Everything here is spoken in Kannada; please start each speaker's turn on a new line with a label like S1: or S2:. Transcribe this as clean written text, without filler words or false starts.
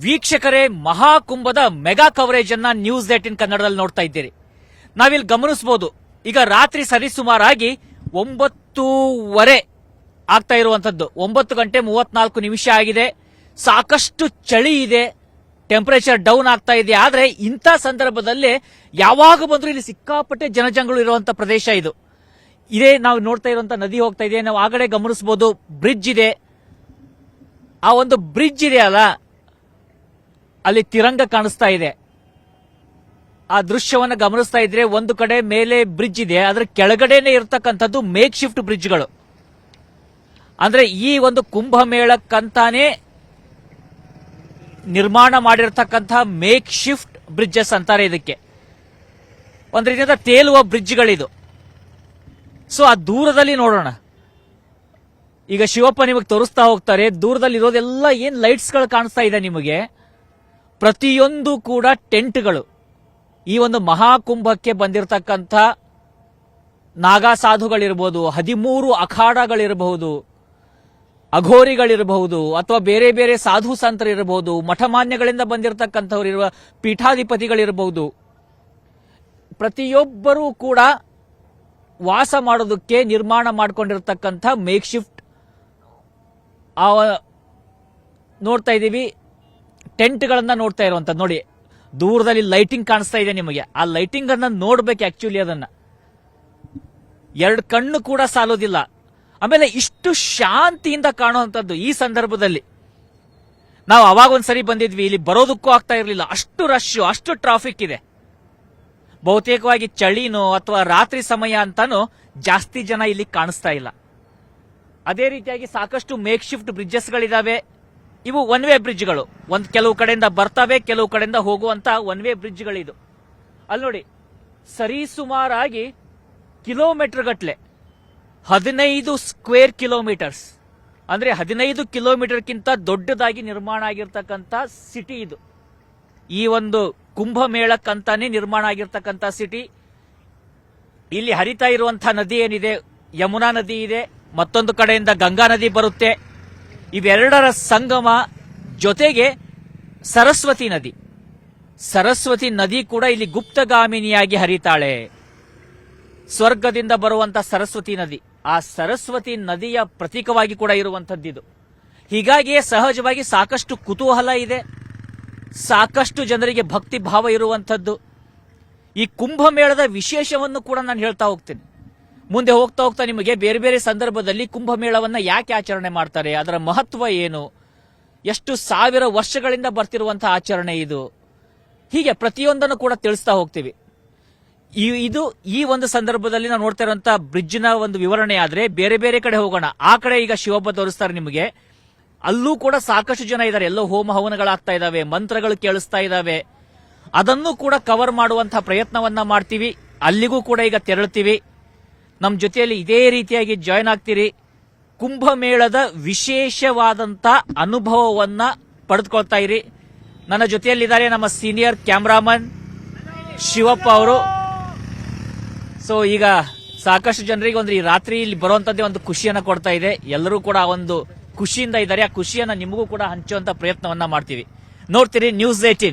S1: ವೀಕ್ಷಕರೇ, ಮಹಾಕುಂಭದ ಮೆಗಾ ಕವರೇಜ್ ಅನ್ನ ನ್ಯೂಸ್ 18 ಕನ್ನಡದಲ್ಲಿ ನೋಡ್ತಾ ಇದ್ದೀರಿ. ನಾವಿಲ್ಲಿ ಗಮನಿಸಬಹುದು, ಈಗ ರಾತ್ರಿ ಸರಿಸುಮಾರಾಗಿ 9:30 ಆಗ್ತಾ ಇರುವಂತದ್ದು. 9:34 ಆಗಿದೆ. ಸಾಕಷ್ಟು ಚಳಿ ಇದೆ, ಟೆಂಪರೇಚರ್ ಡೌನ್ ಆಗ್ತಾ ಇದೆ. ಆದ್ರೆ ಇಂಥ ಸಂದರ್ಭದಲ್ಲಿ ಯಾವಾಗ ಬಂದ್ರೂ ಇಲ್ಲಿ ಸಿಕ್ಕಾಪಟ್ಟೆ ಜನಜಂಗುಳು ಇರುವಂತ ಪ್ರದೇಶ ಇದು. ಇದೇ ನಾವು ನೋಡ್ತಾ ಇರುವಂತ ನದಿ ಹೋಗ್ತಾ ಇದೆ. ನಾವು ಆಗಡೆ ಗಮನಿಸಬಹುದು, ಬ್ರಿಡ್ಜ್ ಇದೆ. ಆ ಒಂದು ಬ್ರಿಡ್ಜ್ ಇದೆ ಅಲ್ಲ, ಅಲ್ಲಿ ತಿರಂಗ ಕಾಣಿಸ್ತಾ ಇದೆ. ಆ ದೃಶ್ಯವನ್ನು ಗಮನಿಸ್ತಾ ಇದ್ರೆ ಒಂದು ಕಡೆ ಮೇಲೆ ಬ್ರಿಡ್ಜ್ ಇದೆ, ಅದರ ಕೆಳಗಡೆನೆ ಇರತಕ್ಕಂಥದ್ದು ಮೇಕ್ ಶಿಫ್ಟ್ ಬ್ರಿಡ್ಜ್ಗಳು. ಅಂದ್ರೆ ಈ ಒಂದು ಕುಂಭಮೇಳಕ್ಕಂತಾನೆ ನಿರ್ಮಾಣ ಮಾಡಿರ್ತಕ್ಕಂಥ ಮೇಕ್ ಶಿಫ್ಟ್ ಬ್ರಿಡ್ಜಸ್ ಅಂತಾರೆ ಇದಕ್ಕೆ. ಒಂದು ರೀತಿಯಿಂದ ತೇಲುವ ಬ್ರಿಡ್ಜ್ಗಳಿದು. ಸೊ ಆ ದೂರದಲ್ಲಿ ನೋಡೋಣ. ಈಗ ಶಿವಪ್ಪ ನಿಮಗೆ ತೋರಿಸ್ತಾ ಹೋಗ್ತಾರೆ. ದೂರದಲ್ಲಿ ಇರೋದೆಲ್ಲ ಏನ್ ಲೈಟ್ಸ್ಗಳು ಕಾಣಿಸ್ತಾ ಇದೆ ನಿಮಗೆ, ಪ್ರತಿಯೊಂದು ಕೂಡ ಟೆಂಟ್ಗಳು. ಈ ಒಂದು ಮಹಾಕುಂಭಕ್ಕೆ ಬಂದಿರತಕ್ಕಂಥ ನಾಗಾ ಸಾಧುಗಳಿರ್ಬೋದು, 13 ಅಖಾಡಗಳಿರಬಹುದು, ಅಘೋರಿಗಳಿರಬಹುದು, ಅಥವಾ ಬೇರೆ ಬೇರೆ ಸಾಧು ಸಂತರಿರಬಹುದು, ಮಠಮಾನ್ಯಗಳಿಂದ ಬಂದಿರತಕ್ಕಂಥವ್ರು ಇರುವ ಪೀಠಾಧಿಪತಿಗಳಿರಬಹುದು. ಪ್ರತಿಯೊಬ್ಬರೂ ಕೂಡ ವಾಸ ಮಾಡೋದಕ್ಕೆ ನಿರ್ಮಾಣ ಮಾಡಿಕೊಂಡಿರ್ತಕ್ಕಂಥ ಮೇಕ್ ಶಿಫ್ಟ್ ನೋಡ್ತಾ ಇದ್ದೀವಿ. ಟೆಂಟ್ಗಳನ್ನ ನೋಡ್ತಾ ಇರುವಂತದ್ದು ನೋಡಿ. ದೂರದಲ್ಲಿ ಲೈಟಿಂಗ್ ಕಾಣಿಸ್ತಾ ಇದೆ ನಿಮಗೆ. ಆ ಲೈಟಿಂಗ್ ಅನ್ನ ನೋಡ್ಬೇಕು. ಆಕ್ಚುಲಿ ಅದನ್ನ ಎರಡು ಕಣ್ಣು ಕೂಡ ಸಾಲೋದಿಲ್ಲ. ಆಮೇಲೆ ಇಷ್ಟು ಶಾಂತಿಯಿಂದ ಕಾಣುವಂಥದ್ದು ಈ ಸಂದರ್ಭದಲ್ಲಿ. ನಾವು ಅವಾಗ ಒಂದ್ಸರಿ ಬಂದಿದ್ವಿ, ಇಲ್ಲಿ ಬರೋದಕ್ಕೂ ಆಗ್ತಾ ಇರಲಿಲ್ಲ. ಅಷ್ಟು ರಶ್, ಅಷ್ಟು ಟ್ರಾಫಿಕ್ ಇದೆ. ಬಹುತೇಕವಾಗಿ ಚಳಿನೋ ಅಥವಾ ರಾತ್ರಿ ಸಮಯ ಅಂತಾನೋ ಜಾಸ್ತಿ ಜನ ಇಲ್ಲಿ ಕಾಣಿಸ್ತಾ ಇಲ್ಲ. ಅದೇ ರೀತಿಯಾಗಿ ಸಾಕಷ್ಟು ಮೇಕ್ ಶಿಫ್ಟ್ ಬ್ರಿಡ್ಜಸ್ಗಳಿದಾವೆ. ಇವು ಒನ್ ವೇ ಬ್ರಿಡ್ಜ್ಗಳು. ಕೆಲವು ಕಡೆಯಿಂದ ಬರ್ತವೆ, ಕೆಲವು ಕಡೆಯಿಂದ ಹೋಗುವಂತ ಒನ್ ವೇ ಬ್ರಿಡ್ಜ್ಗಳಿದು. ಅಲ್ಲಿ ನೋಡಿ, ಸರಿಸುಮಾರಾಗಿ ಕಿಲೋಮೀಟರ್ ಗಟ್ಲೆ, 15 ಸ್ಕ್ವೇರ್ ಕಿಲೋಮೀಟರ್ಸ್, ಅಂದ್ರೆ 15 ಕಿಲೋಮೀಟರ್ಗಿಂತ ದೊಡ್ಡದಾಗಿ ನಿರ್ಮಾಣ ಆಗಿರ್ತಕ್ಕಂಥ ಸಿಟಿ ಇದು. ಈ ಒಂದು ಕುಂಭಮೇಳಕ್ಕಂತಾನೆ ನಿರ್ಮಾಣ ಆಗಿರ್ತಕ್ಕಂಥ ಸಿಟಿ. ಇಲ್ಲಿ ಹರಿತಾ ಇರುವಂತಹ ನದಿ ಏನಿದೆ, ಯಮುನಾ ನದಿ ಇದೆ, ಮತ್ತೊಂದು ಕಡೆಯಿಂದ ಗಂಗಾ ನದಿ ಬರುತ್ತೆ. ಇವೆರಡರ ಸಂಗಮ, ಜೊತೆಗೆ ಸರಸ್ವತಿ ನದಿ. ಸರಸ್ವತಿ ನದಿ ಕೂಡ ಇಲ್ಲಿ ಗುಪ್ತಗಾಮಿನಿಯಾಗಿ ಹರಿತಾಳೆ. ಸ್ವರ್ಗದಿಂದ ಬರುವಂತ ಸರಸ್ವತಿ ನದಿ, ಆ ಸರಸ್ವತಿ ನದಿಯ ಪ್ರತೀಕವಾಗಿ ಕೂಡ ಇರುವಂತದ್ದಿದು. ಹೀಗಾಗಿಯೇ ಸಹಜವಾಗಿ ಸಾಕಷ್ಟು ಕುತೂಹಲ ಇದೆ, ಸಾಕಷ್ಟು ಜನರಿಗೆ ಭಕ್ತಿ ಭಾವ ಇರುವಂತದ್ದು. ಈ ಕುಂಭಮೇಳದ ವಿಶೇಷವನ್ನು ಕೂಡ ನಾನು ಹೇಳ್ತಾ ಹೋಗ್ತೇನೆ. ಮುಂದೆ ಹೋಗ್ತಾ ಹೋಗ್ತಾ ನಿಮಗೆ ಬೇರೆ ಬೇರೆ ಸಂದರ್ಭದಲ್ಲಿ ಕುಂಭಮೇಳವನ್ನ ಯಾಕೆ ಆಚರಣೆ ಮಾಡ್ತಾರೆ, ಅದರ ಮಹತ್ವ ಏನು, ಎಷ್ಟು ಸಾವಿರ ವರ್ಷಗಳಿಂದ ಬರ್ತಿರುವಂತಹ ಆಚರಣೆ ಇದು, ಹೀಗೆ ಪ್ರತಿಯೊಂದನ್ನು ಕೂಡ ತಿಳಿಸ್ತಾ ಹೋಗ್ತೀವಿ. ಇದು ಈ ಒಂದು ಸಂದರ್ಭದಲ್ಲಿ ನಾವು ನೋಡ್ತಾ ಇರುವಂತಹ ಬ್ರಿಡ್ಜ್ನ ಒಂದು ವಿವರಣೆ. ಆದ್ರೆ ಬೇರೆ ಬೇರೆ ಕಡೆ ಹೋಗೋಣ. ಆ ಕಡೆ ಈಗ ಶಿವಪ್ಪ ತೋರಿಸ್ತಾರೆ ನಿಮಗೆ. ಅಲ್ಲೂ ಕೂಡ ಸಾಕಷ್ಟು ಜನ ಇದ್ದಾರೆ. ಎಲ್ಲೋ ಹೋಮ ಹವನಗಳಾಗ್ತಾ ಇದಾವೆ, ಮಂತ್ರಗಳು ಕೇಳಿಸ್ತಾ ಇದಾವೆ. ಅದನ್ನು ಕೂಡ ಕವರ್ ಮಾಡುವಂತಹ ಪ್ರಯತ್ನವನ್ನ ಮಾಡ್ತೀವಿ. ಅಲ್ಲಿಗೂ ಕೂಡ ಈಗ ತೆರಳ್ತೀವಿ. ನಮ್ಮ ಜೊತೆಯಲ್ಲಿ ಇದೇ ರೀತಿಯಾಗಿ ಜಾಯ್ನ್ ಆಗ್ತೀರಿ. ಕುಂಭಮೇಳದ ವಿಶೇಷವಾದಂತ ಅನುಭವವನ್ನ ಪಡೆದುಕೊಳ್ತಾ ಇರಿ. ನನ್ನ ಜೊತೆಯಲ್ಲಿದ್ದಾರೆ ನಮ್ಮ ಸೀನಿಯರ್ ಕ್ಯಾಮ್ರಾಮನ್ ಶಿವಪ್ಪ ಅವರು. ಸೊ ಈಗ ಸಾಕಷ್ಟು ಜನರಿಗೆ ಒಂದು ಈ ರಾತ್ರಿ ಇಲ್ಲಿ ಬರುವಂತದ್ದೇ ಒಂದು ಖುಷಿಯನ್ನ ಕೊಡ್ತಾ ಇದೆ. ಎಲ್ಲರೂ ಕೂಡ ಒಂದು ಖುಷಿಯಿಂದ ಇದ್ದಾರೆ. ಆ ಖುಷಿಯನ್ನ ನಿಮಗೂ ಕೂಡ ಹಂಚುವಂತ ಪ್ರಯತ್ನವನ್ನ ಮಾಡ್ತೀವಿ. ನೋಡ್ತೀರಿ ನ್ಯೂಸ್ 18.